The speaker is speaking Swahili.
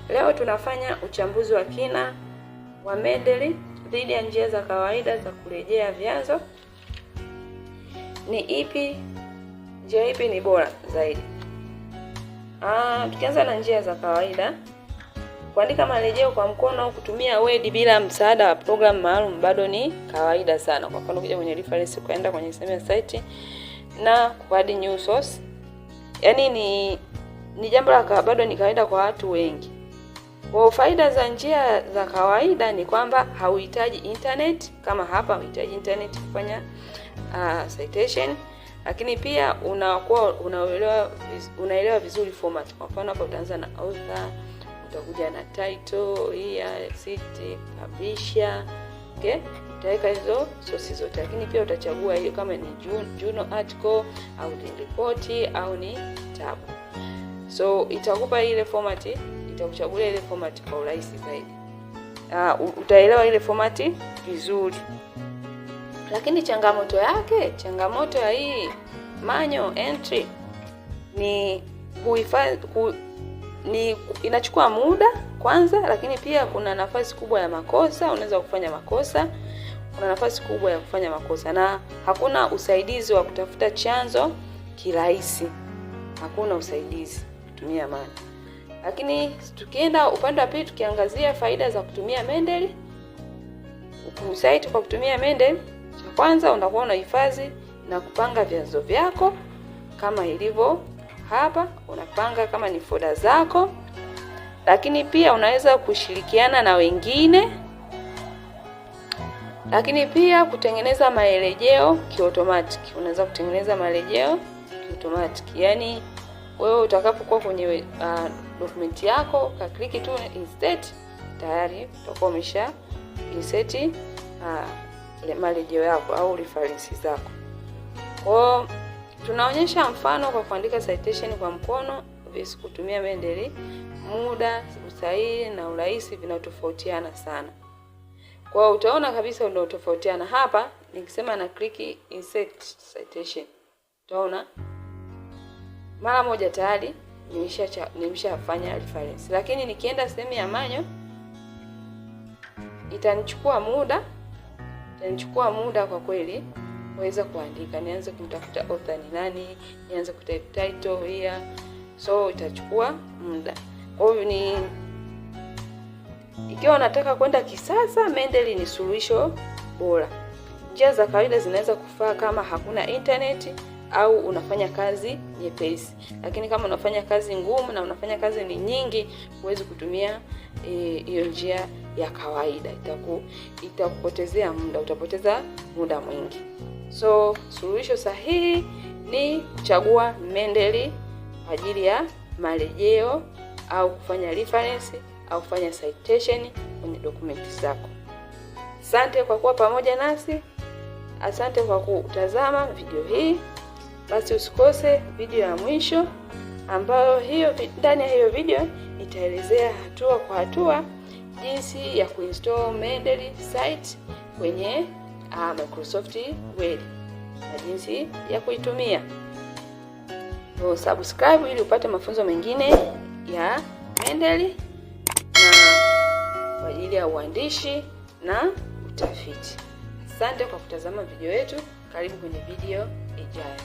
Leo tunafanya uchambuzi wa kina wa Mendeley dhidi ya njia za kawaida za kurejea vyanzo. Njia ipi ni bora zaidi? Tukianza na njia za kawaida, kuandika marejeo kwa mkono kutumia Word bila msaada wa program maalum bado ni kawaida sana. Kwa mfano, kuja kwenye reference, kwenda kwenye sehemu ya site na kuadd new source, yaani ni jambo la bado ni kawaida kwa watu wengi. Kwa faida za njia za kawaida ni kwamba hauhitaji internet, kama hapa hauhitaji internet kufanya citation, lakini pia unaelewa vizuri format. Kwa mfano hapa utaanza na author, utakuja na title, year, city, publisher, okay? Utaweka hizo sources zote, lakini pia utachagua hiyo kama ni journal article au ni report au ni tab. So itakupa ile format, itakuchagulia ile format kwa urahisi zaidi. Utaelewa ile format vizuri. Lakini changamoto ya hii manual entry ni inachukua muda kwanza, lakini pia kuna nafasi kubwa ya makosa, unaweza kufanya makosa. Kuna nafasi kubwa ya kufanya makosa na hakuna usaidizi wa kutafuta chanzo kirahisi. Hakuna usaidizi kutumia manual. Lakini tukienda upande wa pili, tukiangazia faida za kutumia Mendeley, site kwa kutumia Mendeley, cha kwanza unakuwa unahifadhi na kupanga vyanzo vyako kama ilivyo hapa, unapanga kama ni folder zako. Lakini pia unaweza kushirikiana na wengine, lakini pia kutengeneza marejeo kiautomatic. Unaweza kutengeneza marejeo kiautomatic, yani wewe utakapokuwa kwenye document yako ka click tu insert, tayari utakuwa umesha insert marejeo yako au reference zako. Kwa tunaonyesha mfano kwa kuandika citation kwa mkono versus kutumia Mendeley. Muda, usahihi na urahisi vinatofautiana sana. Kwa utaona kabisa ndio tofautiana hapa. Nikisema na click insert citation, utaona mara moja tayari nimeshafanya reference. Lakini nikienda sehemu ya manual, itanichukua muda kwa kweli kuweza kuandika. Nianze kumtafuta author ni nani, nianze kutype title here, so itachukua muda. Kwa hiyo ikiwa unataka kwenda kisasa, Mendeley ni suluhisho bora. Njia za kawaida zinaweza kufaa kama hakuna internet au unafanya kazi nyepesi. Lakini kama unafanya kazi ngumu na unafanya kazi ni nyingi, huwezi kutumia hiyo njia ya kawaida. Itakupotezea muda, utapoteza muda mwingi. So suluhisho sahihi ni kuchagua Mendeley kwa ajili ya marejeo au kufanya reference au kufanya citation kwenye dokumenti zako. Asante kwa kuwa pamoja nasi. Asante kwa kutazama video hii. Basi usikose video ya mwisho ambayo ndani ya hiyo video itaelezea hatua kwa hatua jinsi ya kuinstall Mendeley site kwenye Microsoft Word na jinsi ya kuitumia. So subscribe ili upate mafunzo mengine ya Mendeley na kwa ajili ya uandishi na utafiti. Asante kwa kutazama video yetu. Karibu kwenye video ijayo.